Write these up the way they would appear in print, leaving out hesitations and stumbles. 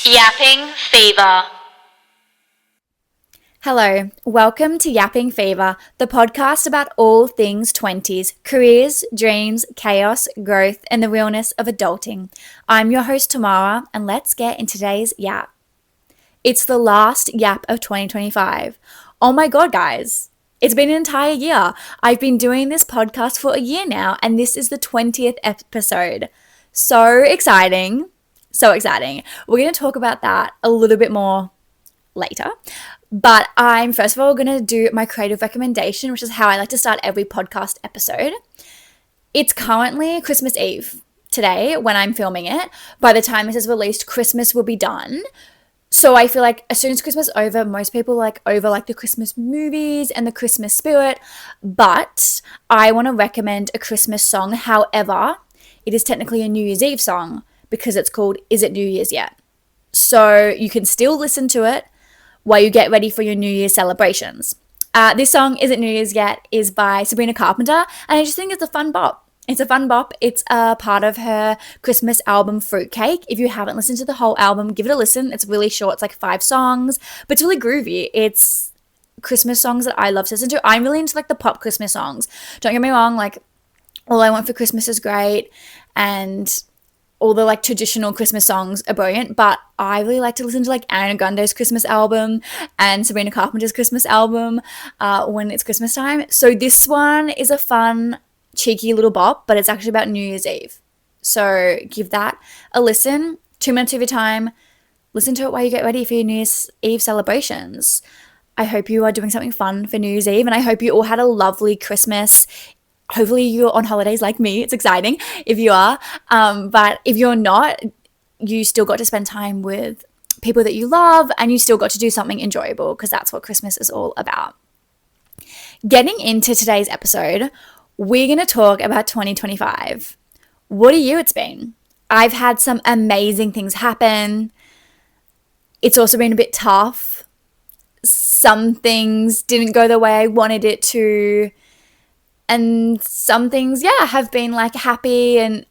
Yapping Fever. Hello, welcome to Yapping Fever, the podcast about all things 20s, careers, dreams, chaos, growth, and the realness of adulting. I'm your host, Tamara, and let's get in today's yap. It's the last yap of 2025. Oh my god, guys. It's been an entire year. I've been doing this podcast for a year now, and this is the 20th episode. So exciting. So exciting. We're going to talk about that a little bit more later. But I'm first of all going to do my creative recommendation, which is how I like to start every podcast episode. It's currently Christmas Eve today when I'm filming it. By the time this is released, Christmas will be done. So I feel like as soon as Christmas is over, most people over the Christmas movies and the Christmas spirit. But I want to recommend a Christmas song. However, it is technically a New Year's Eve song because it's called Is It New Year's Yet? So you can still listen to it while you get ready for your New Year's celebrations. This song, Is It New Year's Yet, is by Sabrina Carpenter, and I just think it's a fun bop. It's a fun bop. It's a part of her Christmas album, Fruitcake. If you haven't listened to the whole album, give it a listen. It's really short. It's like 5 songs, but it's really groovy. It's Christmas songs that I love to listen to. I'm really into the pop Christmas songs. Don't get me wrong, All I Want for Christmas is great, and all the traditional Christmas songs are brilliant, but I really like to listen to Ariana Grande's Christmas album and Sabrina Carpenter's Christmas album when it's Christmas time. So this one is a fun, cheeky little bop, but it's actually about New Year's Eve. So give that a listen. 2 minutes of your time. Listen to it while you get ready for your New Year's Eve celebrations. I hope you are doing something fun for New Year's Eve, and I hope you all had a lovely Christmas. Hopefully you're on holidays like me. It's exciting if you are. But if you're not, you still got to spend time with people that you love, and you still got to do something enjoyable, because that's what Christmas is all about. Getting into today's episode, we're going to talk about 2025. What a year it's been. I've had some amazing things happen. It's also been a bit tough. Some things didn't go the way I wanted it to. And some things, have been happy. And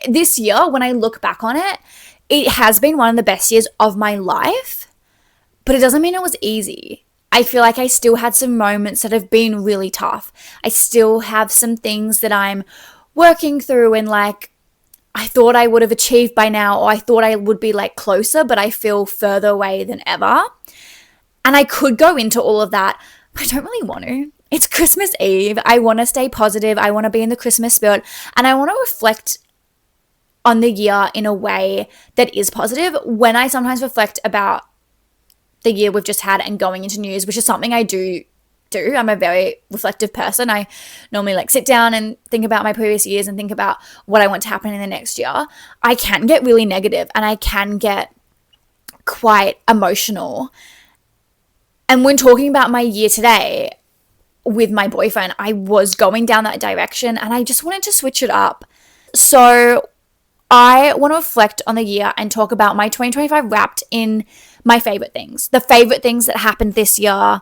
this year, when I look back on it, it has been one of the best years of my life. But it doesn't mean it was easy. I feel like I still had some moments that have been really tough. I still have some things that I'm working through, and I thought I would have achieved by now, or I thought I would be closer, but I feel further away than ever. And I could go into all of that, but I don't really want to. It's Christmas Eve. I want to stay positive. I want to be in the Christmas spirit, and I want to reflect on the year in a way that is positive. When I sometimes reflect about the year we've just had and going into New Year's, which is something I do. I'm a very reflective person. I normally sit down and think about my previous years and think about what I want to happen in the next year. I can get really negative, and I can get quite emotional. And when talking about my year today with my boyfriend, I was going down that direction, and I just wanted to switch it up. So I want to reflect on the year and talk about my 2025 wrapped in my favorite things. The favorite things that happened this year,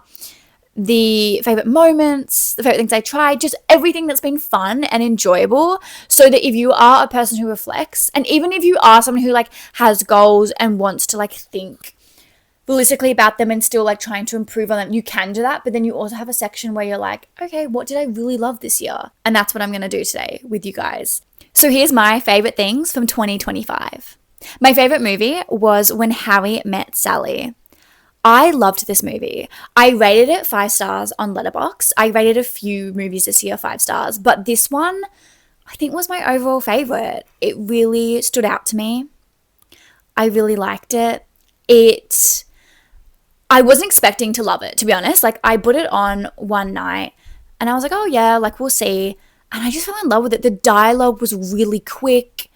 the favorite moments, the favorite things I tried, just everything that's been fun and enjoyable, so that if you are a person who reflects, and even if you are someone who has goals and wants to think realistically about them and still trying to improve on them, you can do that. But then you also have a section where you're okay, what did I really love this year? And that's what I'm going to do today with you guys. So here's my favorite things from 2025. My favorite movie was When Harry Met Sally. I loved this movie. I rated it 5 stars on Letterboxd. I rated a few movies this year 5 stars, but this one I think was my overall favorite. It really stood out to me. I really liked it. I wasn't expecting to love it, to be honest. I put it on one night and I was oh yeah, we'll see. And I just fell in love with it. The dialogue was really quick.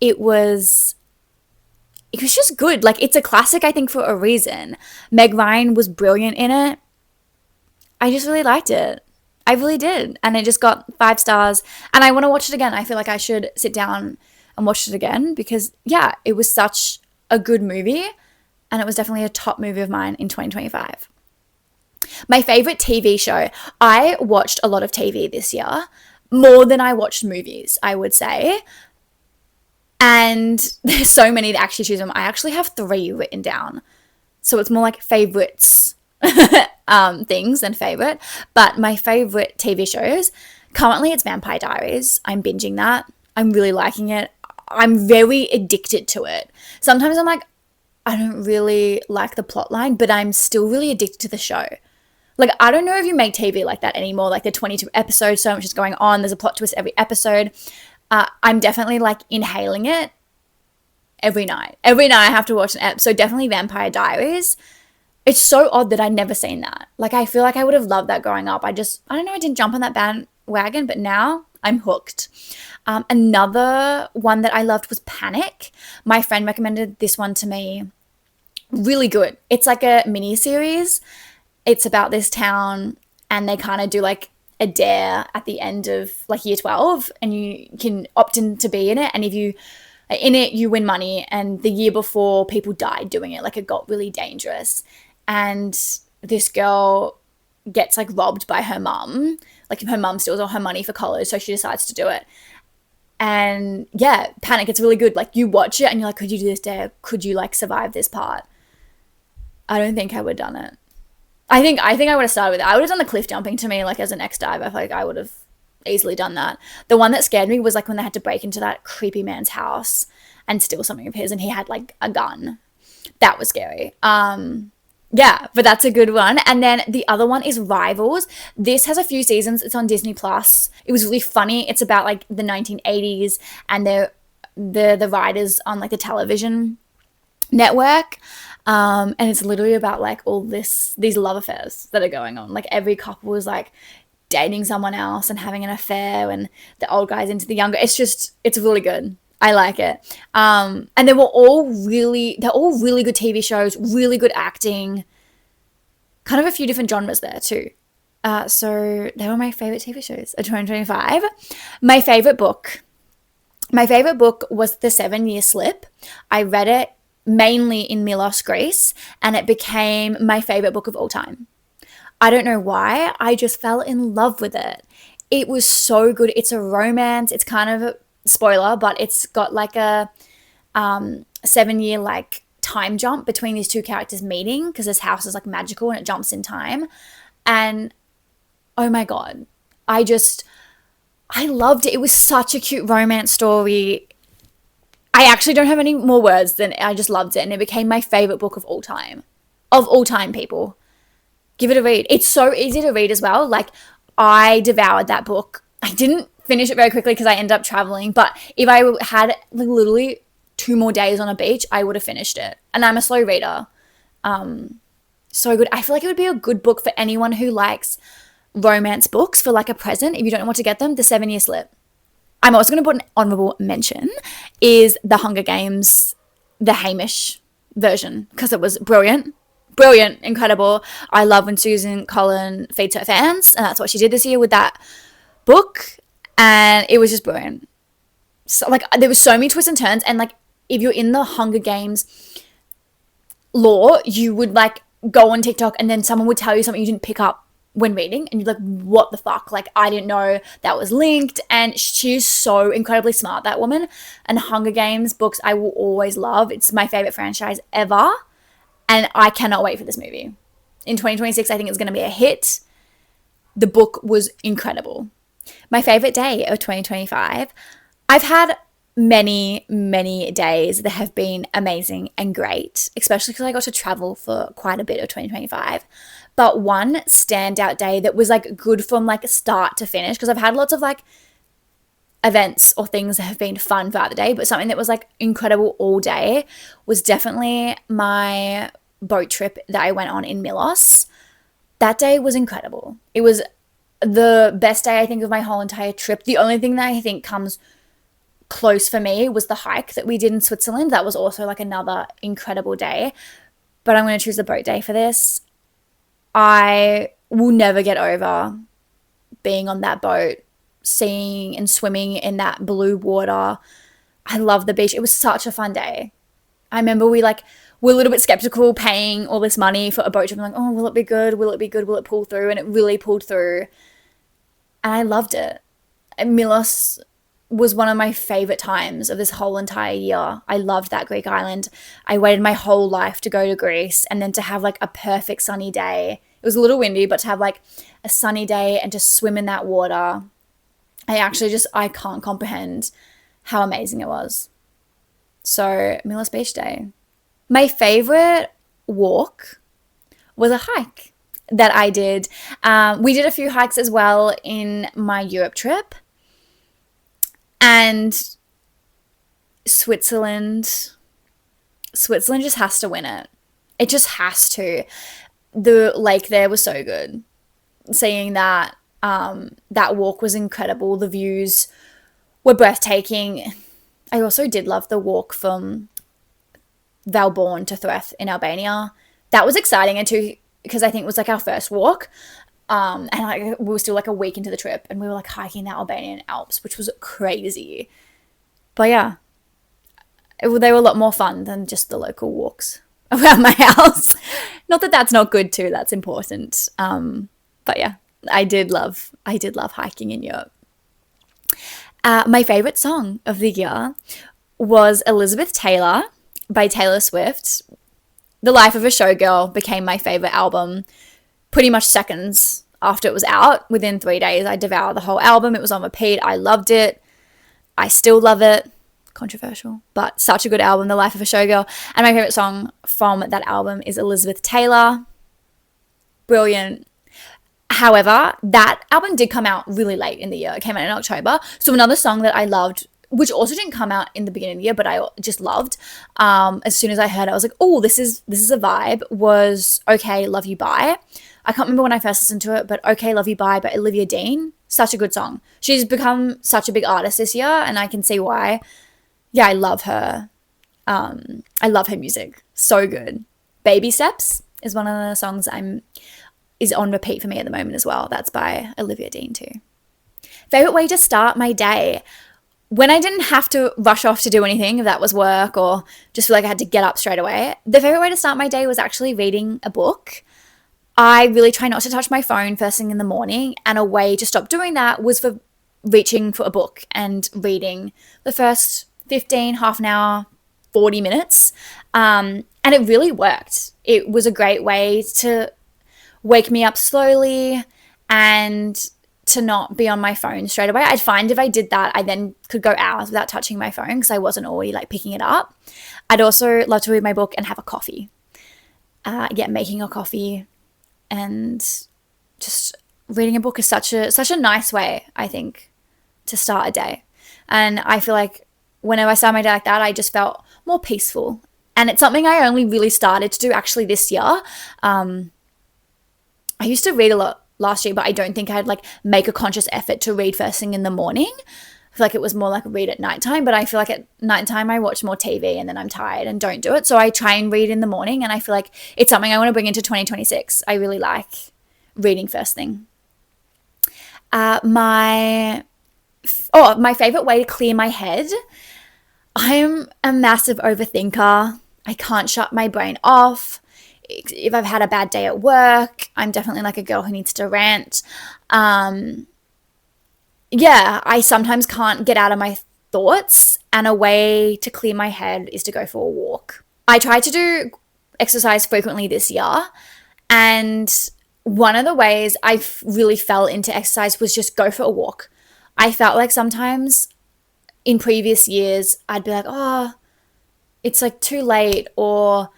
It was just good. It's a classic, I think, for a reason. Meg Ryan was brilliant in it. I just really liked it. I really did. And it just got 5 stars. And I want to watch it again. I feel I should sit down and watch it again, because, it was such a good movie. And it was definitely a top movie of mine in 2025. My favorite TV show. I watched a lot of TV this year, more than I watched movies, I would say. And there's so many that actually choose them. I actually have 3 written down. So it's more like favorites things than favorite. But my favorite TV shows, currently it's Vampire Diaries. I'm binging that. I'm really liking it. I'm very addicted to it. Sometimes I'm like, I don't really like the plot line, but I'm still really addicted to the show. Like, I don't know if you make TV like that anymore. Like, the 22 episodes, so much is going on. There's a plot twist every episode. I'm definitely like inhaling it every night. Every night I have to watch an episode. Definitely Vampire Diaries. It's so odd that I'd never seen that. Like, I feel like I would have loved that growing up. I don't know, I didn't jump on that bandwagon, but now I'm hooked. Another one that I loved was Panic. My friend recommended this one to me. Really good. It's like a mini series. It's about this town, and they kind of do like a dare at the end of like year 12, and you can opt in to be in it. And if you are in it, you win money. And the year before, people died doing it. Like, it got really dangerous. And this girl gets like robbed by her mum. Like, her mum steals all her money for college, so she decides to do it. And yeah, Panic, it's really good. Like, you watch it and you're like, could you do this dare? Could you like survive this part? I don't think I would have done it. I think I would have started with it. I would have done the cliff jumping to me, like, as a next dive. I feel like I would have easily done that. The one that scared me was like when they had to break into that creepy man's house and steal something of his, and he had like a gun. That was scary. Yeah, but that's a good one. And then the other one is Rivals. This has a few seasons. It's on Disney Plus. It was really funny. It's about like the 1980s, and the writers on like the television network. And it's literally about like all these love affairs that are going on. Like, every couple is like dating someone else and having an affair, and the old guy's into the younger. It's really good. I like it. And they're all really good TV shows, really good acting, kind of a few different genres there too. So they were my favorite TV shows of 2025. My favorite book was The 7-Year Slip. I read it mainly in Milos, Greece, and it became my favorite book of all time. I don't know why. I just fell in love with it. It was so good. It's a romance. It's kind of a spoiler, but it's got like a 7-year like time jump between these two characters meeting, because this house is like magical and it jumps in time. And oh my God, I loved it. It was such a cute romance story. I actually don't have any more words than I just loved it, and it became my favorite book of all time. Of all time, people. Give it a read. It's so easy to read as well. Like, I devoured that book. I didn't finish it very quickly because I ended up traveling, but if I had like literally 2 more days on a beach, I would have finished it. And I'm a slow reader. So good. I feel like it would be a good book for anyone who likes romance books for like a present. If you don't know what to get them, The 7-Year Slip. I'm also going to put an honorable mention is The Hunger Games, the Hamish version, because it was brilliant, incredible. I love when Susan Collin feeds her fans, and that's what she did this year with that book, and it was just brilliant. So like, there was so many twists and turns, and like, if you're in the Hunger Games lore, you would like go on TikTok and then someone would tell you something you didn't pick up when reading, and you're like, what the fuck? Like, I didn't know that was linked. And she's so incredibly smart, that woman. And Hunger Games books I will always love. It's my favorite franchise ever, and I cannot wait for this movie. In 2026, I think it's going to be a hit. The book was incredible. My favorite day of 2025. I've had many, many days that have been amazing and great, especially because I got to travel for quite a bit of 2025. But one standout day that was like good from like start to finish, because I've had lots of like events or things that have been fun throughout the day, but something that was like incredible all day was definitely my boat trip that I went on in Milos. That day was incredible. It was the best day I think of my whole entire trip. The only thing that I think comes close for me was the hike that we did in Switzerland. That was also like another incredible day, but I'm going to choose the boat day for this. I will never get over being on that boat, seeing and swimming in that blue water. I love the beach. It was such a fun day. I remember we were a little bit skeptical paying all this money for a boat trip. I'm like, oh, will it be good? Will it be good? Will it pull through? And it really pulled through. And I loved it. And Milos was one of my favorite times of this whole entire year. I loved that Greek island. I waited my whole life to go to Greece, and then to have like a perfect sunny day. It was a little windy, but to have like a sunny day and just swim in that water, I can't comprehend how amazing it was. So, Milos Beach Day. My favorite walk was a hike that I did. We did a few hikes as well in my Europe trip. And Switzerland just has to win it. It just has to. The lake there was so good. Seeing that that walk was incredible. The views were breathtaking. I also did love the walk from Valborn to Threath in Albania. That was exciting, and too, because I think it was like our first walk. And like we were still like a week into the trip, and we were like hiking the Albanian Alps, which was crazy. But yeah, they were a lot more fun than just the local walks around my house. Not that that's not good too, that's important. But yeah, I did love hiking in Europe. My favorite song of the year was Elizabeth Taylor by Taylor Swift. The Life of a Showgirl became my favorite album pretty much seconds after it was out. Within 3 days, I devoured the whole album. It was on repeat. I loved it. I still love it. Controversial, but such a good album, The Life of a Showgirl. And my favorite song from that album is Elizabeth Taylor. Brilliant. However, that album did come out really late in the year. It came out in October. So another song that I loved, which also didn't come out in the beginning of the year, but I just loved, as soon as I heard it, I was like, oh, this is a vibe, was Okay, Love You Bye. I can't remember when I first listened to it, but Okay, Love You Bye by Olivia Dean. Such a good song. She's become such a big artist this year, and I can see why. Yeah, I love her. I love her music. So good. Baby Steps is one of the songs is on repeat for me at the moment as well. That's by Olivia Dean too. Favorite way to start my day. When I didn't have to rush off to do anything, if that was work or just feel like I had to get up straight away, the favorite way to start my day was actually reading a book. I really try not to touch my phone first thing in the morning, and a way to stop doing that was for reaching for a book and reading the first 15, half an hour, 40 minutes. And it really worked. It was a great way to wake me up slowly and to not be on my phone straight away. I'd find if I did that, I then could go hours without touching my phone because I wasn't already like picking it up. I'd also love to read my book and have a coffee. Making a coffee and just reading a book is such a nice way, I think, to start a day. And I feel like whenever I start my day like that, I just felt more peaceful. And it's something I only really started to do actually this year. I used to read a lot last year, but I don't think I'd like make a conscious effort to read first thing in the morning. I feel like it was more like read at nighttime, but I feel like at nighttime I watch more TV and then I'm tired and don't do it. So I try and read in the morning, and I feel like it's something I want to bring into 2026. I really like reading first thing. My favorite way to clear my head. I'm a massive overthinker. I can't shut my brain off. If I've had a bad day at work, I'm definitely like a girl who needs to rant. I sometimes can't get out of my thoughts, and a way to clear my head is to go for a walk. I tried to do exercise frequently this year, and one of the ways I really fell into exercise was just go for a walk. I felt like sometimes in previous years, I'd be like, oh, it's like too late, or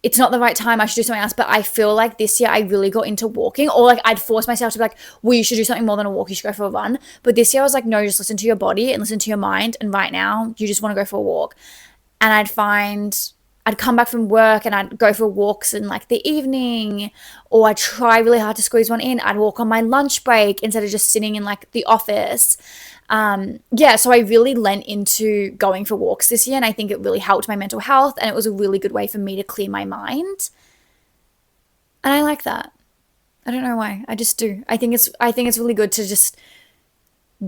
it's not the right time, I should do something else. But I feel like this year I really got into walking, or like I'd force myself to be like, well, you should do something more than a walk, you should go for a run. But this year I was like, no, just listen to your body and listen to your mind. And right now you just want to go for a walk. And I'd come back from work and I'd go for walks in like the evening, or I'd try really hard to squeeze one in. I'd walk on my lunch break instead of just sitting in like the office. So I really lent into going for walks this year, and I think it really helped my mental health, and it was a really good way for me to clear my mind. And I like that. I don't know why. I just do. I think it's really good to just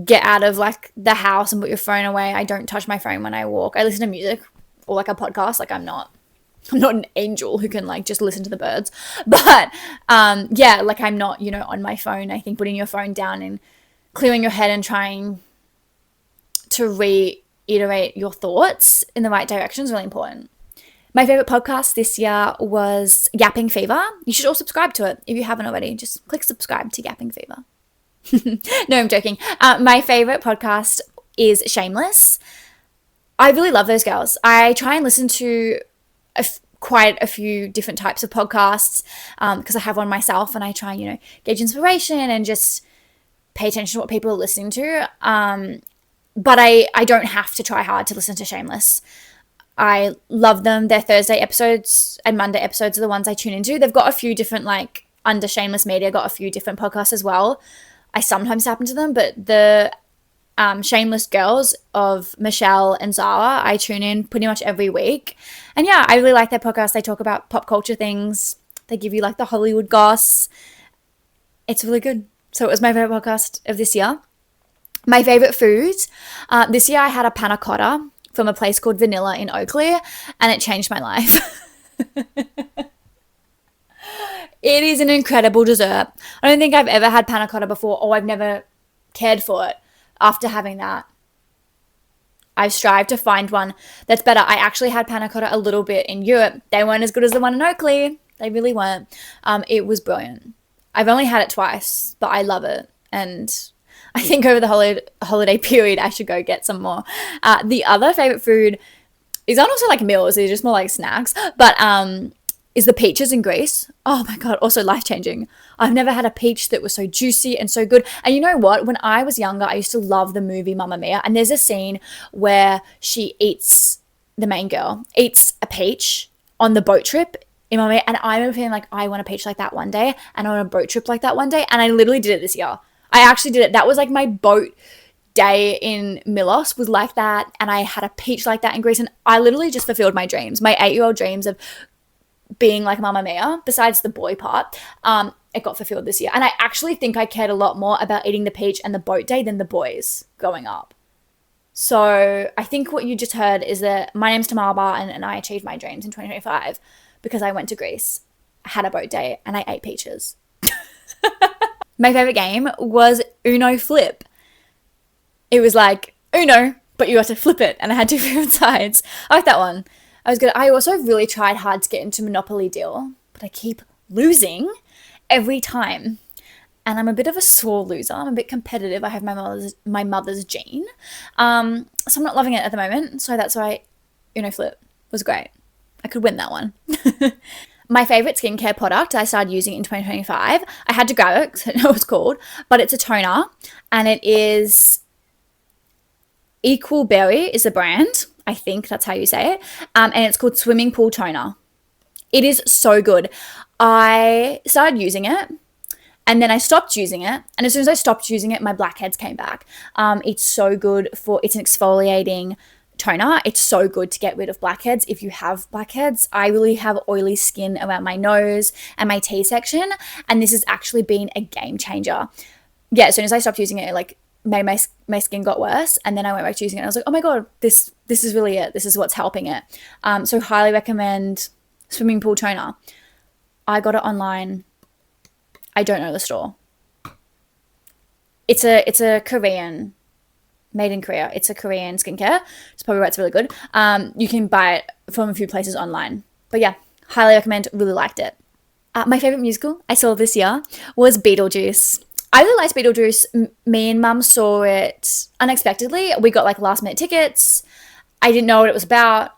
get out of like the house and put your phone away. I don't touch my phone when I walk. I listen to music or like a podcast. Like I'm not an angel who can like just listen to the birds, but like I'm not, on my phone. I think putting your phone down and clearing your head and trying to reiterate your thoughts in the right direction is really important. My favorite podcast this year was Yapping Fever. You should all subscribe to it if you haven't already. Just click subscribe to Yapping Fever. No, I'm joking. My favorite podcast is Shameless. I really love those girls. I try and listen to quite a few different types of podcasts because I have one myself, and I try and, gauge inspiration and just pay attention to what people are listening to. But I don't have to try hard to listen to Shameless. I love them. Their Thursday episodes and Monday episodes are the ones I tune into. They've got a few different, under Shameless Media, got a few different podcasts as well. I sometimes happen to them, but the Shameless girls of Michelle and Zara, I tune in pretty much every week. And yeah, I really like their podcast. They talk about pop culture things. They give you the Hollywood goss. It's really good. So it was my favorite podcast of this year. My favorite food. This year I had a panna cotta from a place called Vanilla in Oakley, and it changed my life. It is an incredible dessert. I don't think I've ever had panna cotta before, or I've never cared for it after having that. I've strived to find one that's better. I actually had panna cotta a little bit in Europe. They weren't as good as the one in Oakley. They really weren't. It was brilliant. I've only had it twice, but I love it. And I think over the holiday period, I should go get some more. The other favorite food is not also meals. They're just more snacks. But is the peaches in Greece. Oh my God, also life-changing. I've never had a peach that was so juicy and so good. And you know what? When I was younger, I used to love the movie Mamma Mia. And there's a scene where the main girl eats a peach on the boat trip in Mamma Mia. And I remember feeling I want a peach like that one day, and I want a boat trip like that one day. And I literally did it this year. I actually did it. That was my boat day in Milos was like that. And I had a peach like that in Greece. And I literally just fulfilled my dreams, my 8-year-old dreams of being like Mamma Mia, besides the boy part. It got fulfilled this year. And I actually think I cared a lot more about eating the peach and the boat day than the boys growing up. So I think what you just heard is that my name's Tamara Bar, and I achieved my dreams in 2025 because I went to Greece, had a boat day, and I ate peaches. My favorite game was Uno Flip. It was Uno, but you got to flip it, and I had 2 different sides. I like that one. I was good. I also really tried hard to get into Monopoly Deal, but I keep losing every time. And I'm a bit of a sore loser. I'm a bit competitive. I have my mother's gene. So I'm not loving it at the moment. So that's why Uno Flip was great. I could win that one. My favorite skincare product I started using in 2025. I had to grab it because I didn't know what it's called, but it's a toner, and it is Equal Berry is the brand. I think that's how you say it. And it's called Swimming Pool Toner. It is so good. I started using it, and then I stopped using it. And as soon as I stopped using it, my blackheads came back. It's so good it's an exfoliating toner. It's so good to get rid of blackheads if you have blackheads. I really have oily skin around my nose and my T section, and this has actually been a game changer. Yeah, as soon as I stopped using it, it made my skin got worse, and then I went back to using it and I was like, oh my God, this is really it. This is what's helping it. So highly recommend Swimming Pool Toner. I got it online. I don't know the store. It's a Korean, made in Korea. It's a Korean skincare. It's probably why it's really good. You can buy it from a few places online. But yeah, highly recommend. Really liked it. My favorite musical I saw this year was Beetlejuice. I really liked Beetlejuice. Me and Mum saw it unexpectedly. We got last minute tickets. I didn't know what it was about,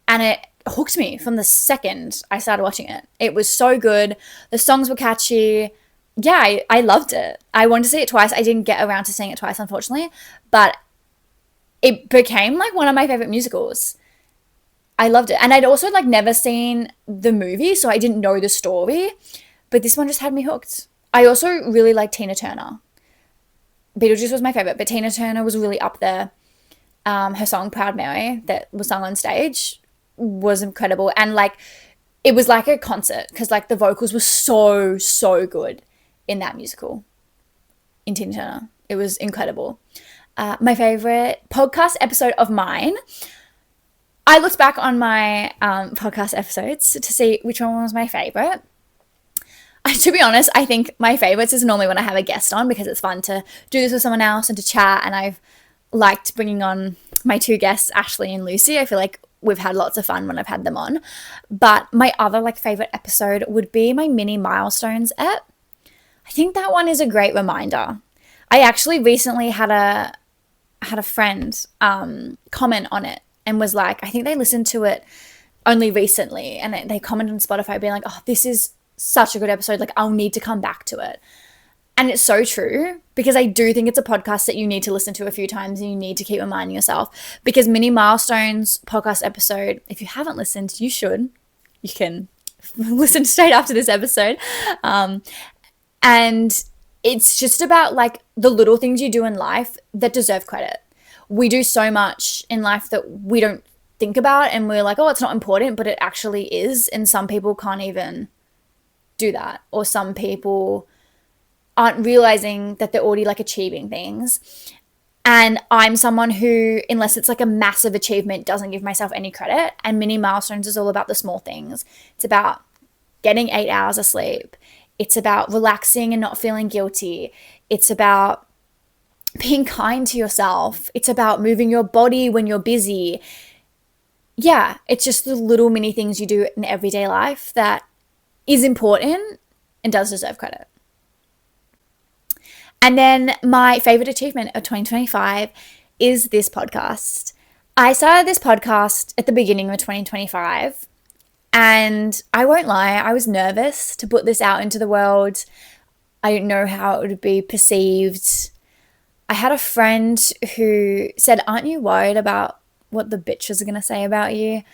and it hooked me from the second I started watching it. It was so good. The songs were catchy. Yeah, I loved it. I wanted to see it twice. I didn't get around to seeing it twice, unfortunately, but it became one of my favorite musicals. I loved it. And I'd also never seen the movie, so I didn't know the story, but this one just had me hooked. I also really like Tina Turner. Beetlejuice was my favorite, but Tina Turner was really up there. Her song Proud Mary that was sung on stage was incredible. And it was like a concert because the vocals were so good in that musical, in Tina Turner. It was incredible. My favorite podcast episode of mine, I looked back on my podcast episodes to see which one was my favorite. To be honest, I think my favorites is normally when I have a guest on because it's fun to do this with someone else and to chat, and I've liked bringing on my two guests, Ashley and Lucy. I feel like we've had lots of fun when I've had them on. But my other like favorite episode would be my mini milestones ep. I think that one is a great reminder. I actually recently had a friend comment on it and was like, I think they listened to it only recently, and they commented on Spotify being like, oh, this is such a good episode. Like, I'll need to come back to it. And it's so true, because I do think it's a podcast that you need to listen to a few times and you need to keep reminding yourself, because Mini Milestones podcast episode, if you haven't listened, you should. You can listen straight after this episode. And it's just about like the little things you do in life that deserve credit. We do so much in life that we don't think about, and we're like, oh, it's not important, but it actually is. And some people can't even do that, or some people aren't realizing that they're already like achieving things. And I'm someone who, unless it's like a massive achievement, doesn't give myself any credit. And Mini Milestones is all about the small things. It's about getting 8 hours of sleep. It's about relaxing and not feeling guilty. It's about being kind to yourself. It's about moving your body when you're busy. Yeah, it's just the little mini things you do in everyday life that is important and does deserve credit. And then my favorite achievement of 2025 is this podcast. I started this podcast at the beginning of 2025, and I won't lie, I was nervous to put this out into the world. I didn't know how it would be perceived. I had a friend who said, aren't you worried about what the bitches are going to say about you?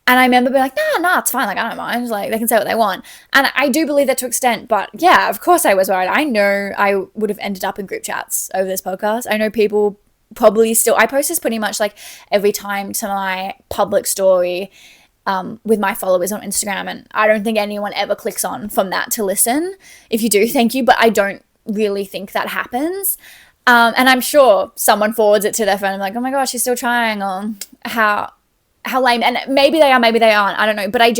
And I remember being like, nah, it's fine. Like, I don't mind. Like, they can say what they want. And I do believe that to an extent. But yeah, of course I was worried. I know I would have ended up in group chats over this podcast. I know people probably still, I post this pretty much like every time to my public story with my followers on Instagram. And I don't think anyone ever clicks on from that to listen. If you do, thank you. But I don't really think that happens. And I'm sure someone forwards it to their friend. I'm like, oh my gosh, she's still trying. Or how lame. And maybe they are, maybe they aren't. I don't know. But I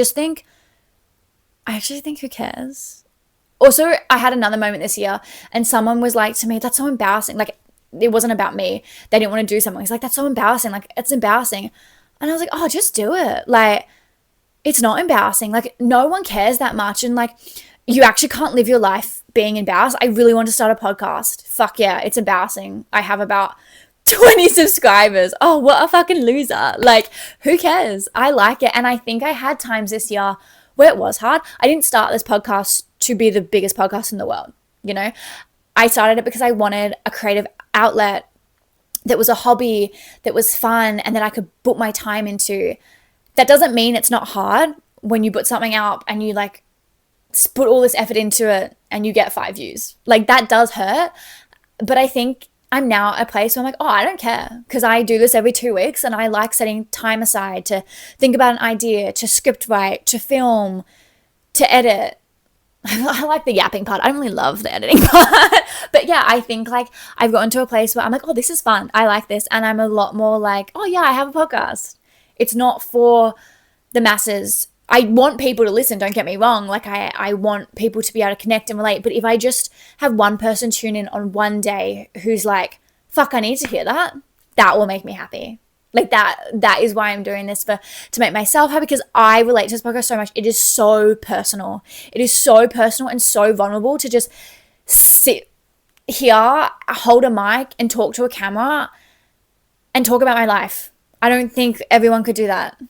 actually think who cares? Also, I had another moment this year, and someone was like to me, that's so embarrassing. Like, it wasn't about me. They didn't want to do something. He's like, that's so embarrassing. Like, it's embarrassing. And I was like, oh, just do it. Like, it's not embarrassing. Like, no one cares that much. And like, you actually can't live your life being embarrassed. I really want to start a podcast. Fuck yeah, it's embarrassing. I have about 20 subscribers. Oh, what a fucking loser. Like, who cares? I like it. And I think I had times this year where it was hard. I didn't start this podcast to be the biggest podcast in the world. You know, I started it because I wanted a creative outlet that was a hobby, that was fun, and that I could put my time into. That doesn't mean it's not hard when you put something out and you like put all this effort into it and you get 5 views. Like, that does hurt. But I think I'm now at a place where I'm like, oh, I don't care, because I do this every 2 weeks, and I like setting time aside to think about an idea, to script write, to film, to edit. I like the yapping part. I don't really love the editing part. But yeah, I think like I've gotten to a place where I'm like, oh, this is fun. I like this. And I'm a lot more like, oh yeah, I have a podcast. It's not for the masses. I want people to listen, don't get me wrong. Like I want people to be able to connect and relate. But if I just have one person tune in on one day who's like, fuck, I need to hear that, that will make me happy. Like that is why I'm doing this, to make myself happy, because I relate to this podcast so much. It is so personal. It is so personal and so vulnerable to just sit here, hold a mic and talk to a camera and talk about my life. I don't think everyone could do that.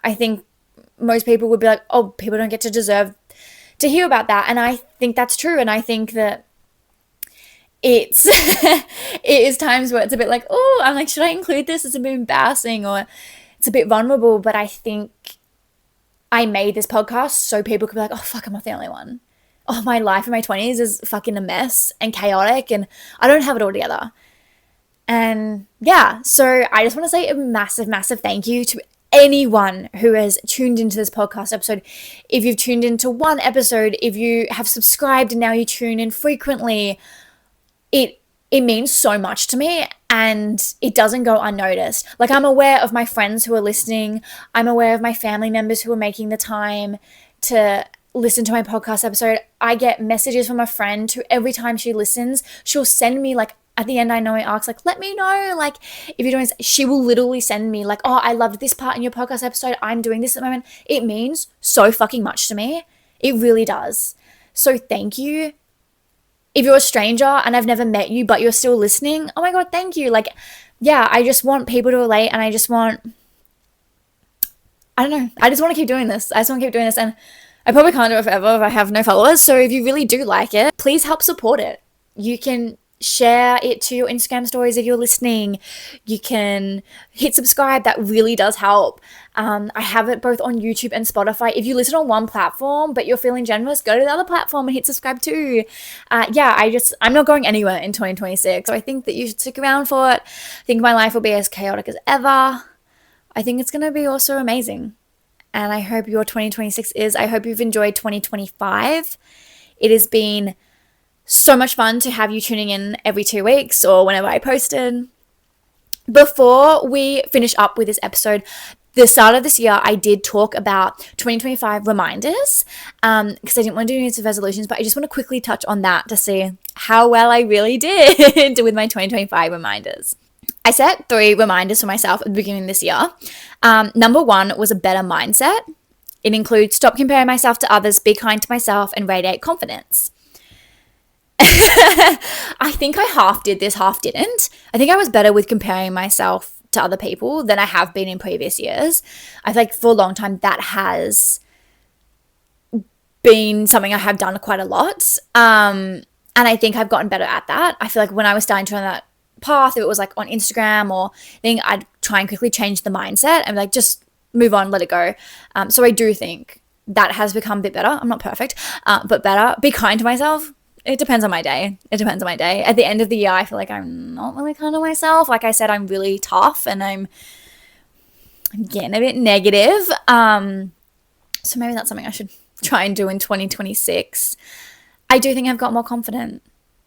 I think most people would be like, oh, people don't get to deserve to hear about that. And I think that's true. And I think that it is times where it's a bit like, oh, I'm like, should I include this? It's a bit embarrassing or it's a bit vulnerable. But I think I made this podcast so people could be like, oh, fuck, I'm not the only one. Oh, my life in my 20s is fucking a mess and chaotic and I don't have it all together. And yeah, so I just want to say a massive, massive thank you to anyone who has tuned into this podcast episode. If you've tuned into one episode, if you have subscribed and now you tune in frequently, it means so much to me, and it doesn't go unnoticed. Like, I'm aware of my friends who are listening. I'm aware of my family members who are making the time to listen to my podcast episode. I get messages from a friend who every time she listens, she'll send me like at the end, I know I ask, like, let me know, like, if you're doing this. She will literally send me, like, oh, I loved this part in your podcast episode. I'm doing this at the moment. It means so fucking much to me. It really does. So thank you. If you're a stranger and I've never met you, but you're still listening, oh my God, thank you. Like, yeah, I just want people to relate, and I just want, I don't know, I just want to keep doing this. I just want to keep doing this, and I probably can't do it forever if I have no followers. So if you really do like it, please help support it. You can share it to your Instagram stories if you're listening. You can hit subscribe. That really does help. I have it both on YouTube and Spotify. If you listen on one platform but you're feeling generous, go to the other platform and hit subscribe too. I'm not going anywhere in 2026. So I think that you should stick around for it. I think my life will be as chaotic as ever. I think it's going to be also amazing. And I hope your 2026 is. I hope you've enjoyed 2025. It has been so much fun to have you tuning in every 2 weeks or whenever I posted. Before we finish up with this episode, the start of this year, I did talk about 2025 reminders because I didn't want to do New Year's resolutions, but I just want to quickly touch on that to see how well I really did with my 2025 reminders. I set 3 reminders for myself at the beginning of this year. Number 1 was a better mindset. It includes stop comparing myself to others, be kind to myself, and radiate confidence. I think I half did this, half didn't. I think I was better with comparing myself to other people than I have been in previous years. I think for a long time that has been something I have done quite a lot. And I think I've gotten better at that. I feel like when I was starting to on that path, if it was like on Instagram or thing, I'd try and quickly change the mindset and like just move on, let it go. So I do think that has become a bit better. I'm not perfect, but better. Be kind to myself. It depends on my day. It depends on my day. At the end of the year, I feel like I'm not really kind to myself. Like I said, I'm really tough and I'm getting a bit negative. So maybe that's something I should try and do in 2026. I do think I've got more confident.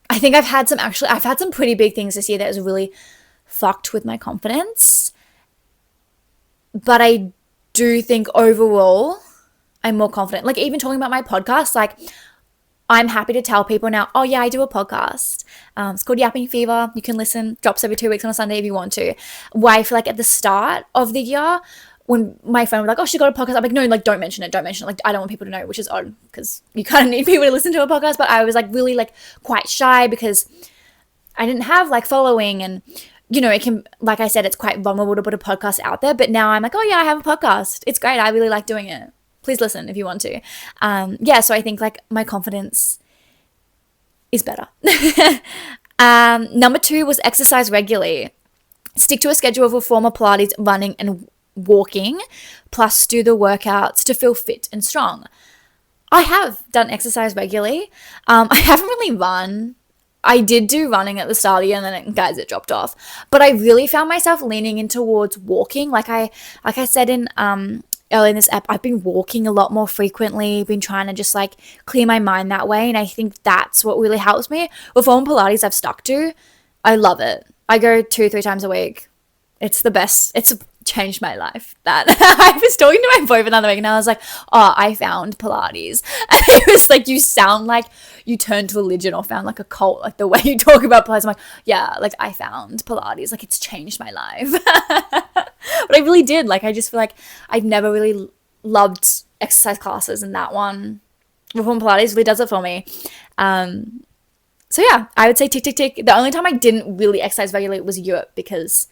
I think I've had some pretty big things this year that has really fucked with my confidence. But I do think overall, I'm more confident. Like even talking about my podcast, like I'm happy to tell people now, oh yeah, I do a podcast. It's called Yapping Fever. You can listen, drops every 2 weeks on a Sunday if you want to. Why I feel like at the start of the year, when my friend was like, oh, she got a podcast, I'm like, no, like don't mention it. Like I don't want people to know, which is odd because you kind of need people to listen to a podcast. But I was like really like quite shy because I didn't have like following and you know, it can, like I said, it's quite vulnerable to put a podcast out there. But now I'm like, oh yeah, I have a podcast. It's great. I really like doing it. Please listen if you want to. So I think like my confidence is better. Number 2 was exercise regularly. Stick to a schedule of reformer Pilates, running and walking, plus do the workouts to feel fit and strong. I have done exercise regularly. I haven't really run. I did do running at the start of the year and then it dropped off. But I really found myself leaning in towards walking. Like I said in early in this app, I've been walking a lot more frequently, been trying to just like clear my mind that way. And I think that's what really helps me. Reformer Pilates I've stuck to. I love it. I go 2-3 times a week. It's the best. It's changed my life. That I was talking to my boyfriend the other week and I was like, oh, I found Pilates. And it was like, you sound like you turned to religion or found like a cult, like the way you talk about Pilates. I'm like, yeah, like I found Pilates. Like it's changed my life. But I really did. Like I just feel like I've never really loved exercise classes, and that one, Reform Pilates, really does it for me. So yeah, I would say tick, tick, tick. The only time I didn't really exercise regularly was Europe because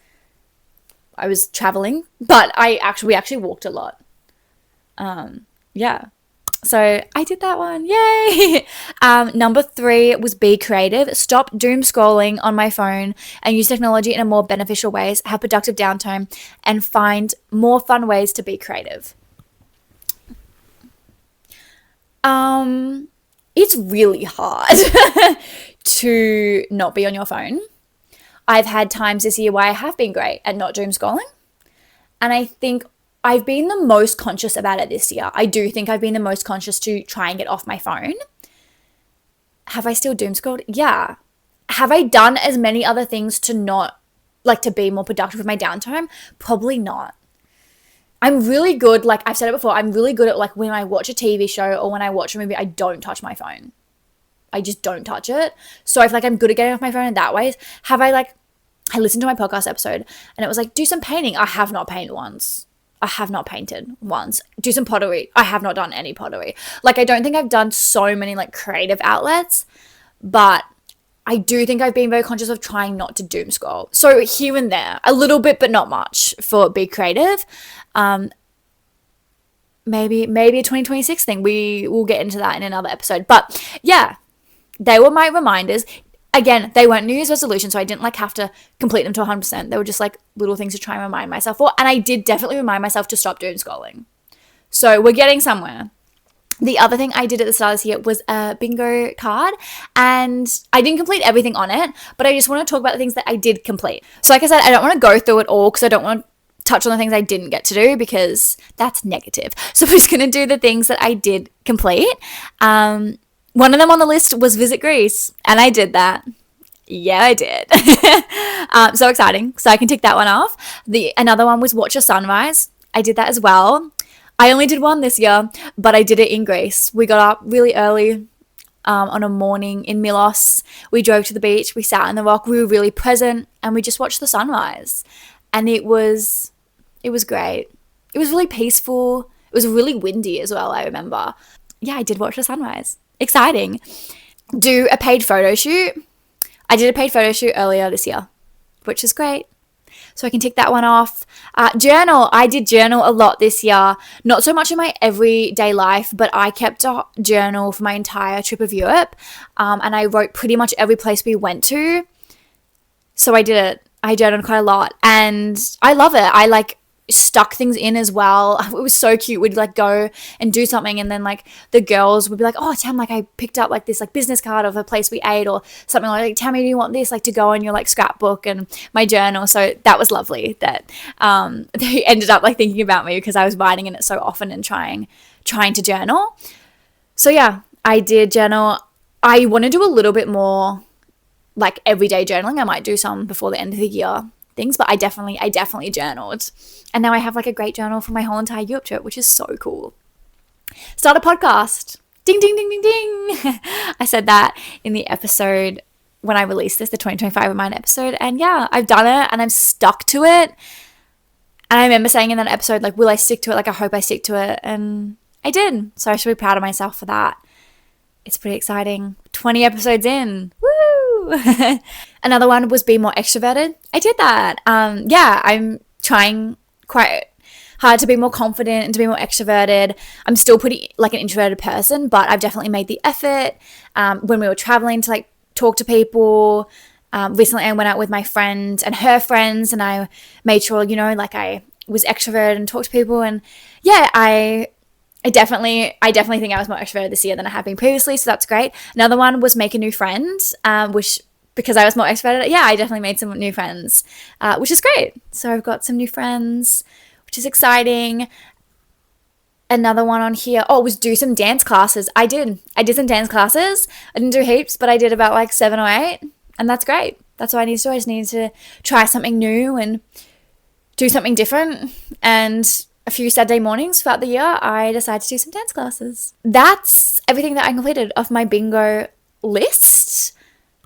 I was traveling, but we actually walked a lot. So I did that one. Yay. Number 3 was be creative. Stop doom scrolling on my phone and use technology in a more beneficial ways, have productive downtime, and find more fun ways to be creative. It's really hard to not be on your phone. I've had times this year where I have been great at not doom scrolling. And I think I've been the most conscious about it this year. I do think I've been the most conscious to try and get off my phone. Have I still doom scrolled? Yeah. Have I done as many other things to not, like to be more productive with my downtime? Probably not. I'm really good, like I've said it before, I'm really good at like when I watch a TV show or when I watch a movie, I don't touch my phone. I just don't touch it. So I feel like I'm good at getting off my phone in that way. I listened to my podcast episode and it was like, do some painting. I have not painted once. I have not painted once. Do some pottery. I have not done any pottery. Like, I don't think I've done so many like creative outlets, but I do think I've been very conscious of trying not to doom scroll. So here and there, a little bit, but not much for Be Creative. Maybe a 2026 thing. We will get into that in another episode. But yeah, they were my reminders. Again, they weren't New Year's resolutions, so I didn't like have to complete them to 100%. They were just like little things to try and remind myself for. And I did definitely remind myself to stop doom scrolling. So we're getting somewhere. The other thing I did at the start of this year was a bingo card, and I didn't complete everything on it, but I just want to talk about the things that I did complete. So like I said, I don't want to go through it all because I don't want to touch on the things I didn't get to do because that's negative. So we're just going to do the things that I did complete. One of them on the list was visit Greece, and I did that. Yeah, I did. So exciting. So I can tick that one off. Another one was watch a sunrise. I did that as well. I only did one this year, but I did it in Greece. We got up really early on a morning in Milos. We drove to the beach. We sat on the rock. We were really present, and we just watched the sunrise. And it was great. It was really peaceful. It was really windy as well, I remember. Yeah, I did watch the sunrise. Exciting. Do a paid photo shoot. I did a paid photo shoot earlier this year, which is great. So I can tick that one off. Journal. I did journal a lot this year. Not so much in my everyday life, but I kept a journal for my entire trip of Europe. And I wrote pretty much every place we went to. So I did it. I journaled quite a lot. And I love it. I like stuck things in as well. It was so cute. We'd like go and do something, and then like the girls would be like, oh Tam, like I picked up like this like business card of a place we ate or something, like Tammy, do you want this like to go in your like scrapbook and my journal? So that was lovely that they ended up like thinking about me because I was writing in it so often and trying to journal. So yeah, I did journal. I want to do a little bit more like everyday journaling. I might do some before the end of the year things, but I definitely journaled. And now I have like a great journal for my whole entire Europe trip, which is so cool. Start a podcast. Ding, ding, ding, ding, ding. I said that in the episode when I released this, the 2025 Remind episode. And yeah, I've done it and I'm stuck to it. And I remember saying in that episode, like, will I stick to it? Like, I hope I stick to it. And I did. So I should be proud of myself for that. It's pretty exciting. 20 episodes in. Woo! Another one was be more extroverted. I did that. Yeah, I'm trying quite hard to be more confident and to be more extroverted. I'm still pretty like an introverted person, but I've definitely made the effort. When we were traveling to like talk to people, recently I went out with my friend and her friends, and I made sure, you know, like I was extroverted and talked to people. And yeah, I definitely think I was more extroverted this year than I have been previously, so that's great. Another one was make a new friend, which because I was more extroverted, yeah, I definitely made some new friends, which is great. So I've got some new friends, which is exciting. Another one on here, was do some dance classes. I did some dance classes. I didn't do heaps, but I did about like 7 or 8, and that's great. That's what I need to do. I just need to try something new and do something different. And a few Saturday mornings throughout the year, I decided to do some dance classes. That's everything that I completed off my bingo list.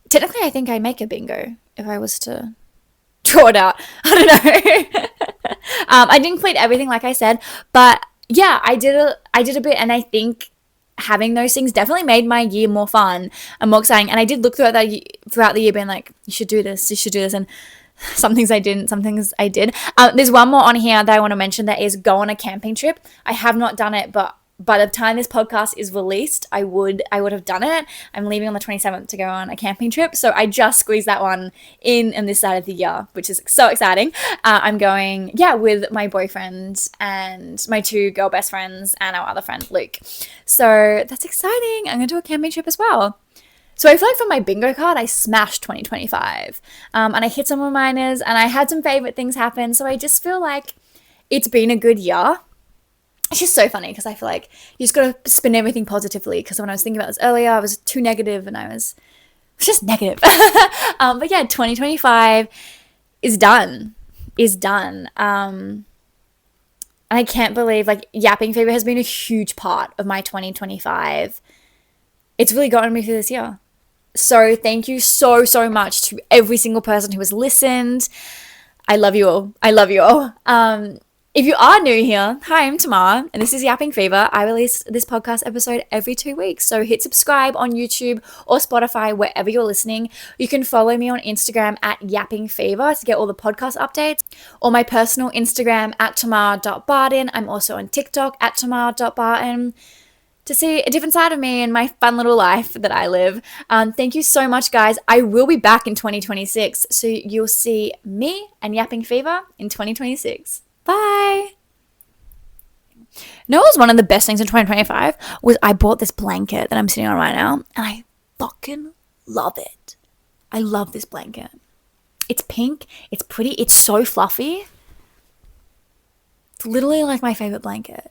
Technically, I think I make a bingo if I was to draw it out. I don't know. I didn't complete everything, like I said, but yeah, I did a bit, and I think having those things definitely made my year more fun and more exciting. And I did look throughout the year, being like, you should do this, and some things I didn't, some things I did. There's one more on here that I want to mention, that is go on a camping trip. I have not done it, but by the time this podcast is released, I would have done it. I'm leaving on the 27th to go on a camping trip, so I just squeezed that one in this side of the year, which is so exciting. I'm going, with my boyfriend and my 2 girl best friends and our other friend Luke. So that's exciting. I'm going to do a camping trip as well. So I feel like for my bingo card, I smashed 2025, and I hit some reminders, and I had some favorite things happen. So I just feel like it's been a good year. It's just so funny because I feel like you just got to spin everything positively, because when I was thinking about this earlier, I was too negative and I was just negative. But yeah, 2025 is done. And I can't believe like Yapping Fever has been a huge part of my 2025. it's really gotten me through this year. So thank you so, so much to every single person who has listened. I love you all. I love you all. If you are new here, hi, I'm Tamara, and this is Yapping Fever. I release this podcast episode every 2 weeks. So hit subscribe on YouTube or Spotify, wherever you're listening. You can follow me on Instagram at Yapping Fever to get all the podcast updates, or my personal Instagram at tamara.barton. I'm also on TikTok at tamara.barton to see a different side of me and my fun little life that I live. Thank you so much, guys. I will be back in 2026, so you'll see me and Yapping Fever in 2026. Bye. No, it was one of the best things in 2025 was I bought this blanket that I'm sitting on right now, and I fucking love it. I love this blanket. It's pink. It's pretty. It's so fluffy. It's literally like my favorite blanket.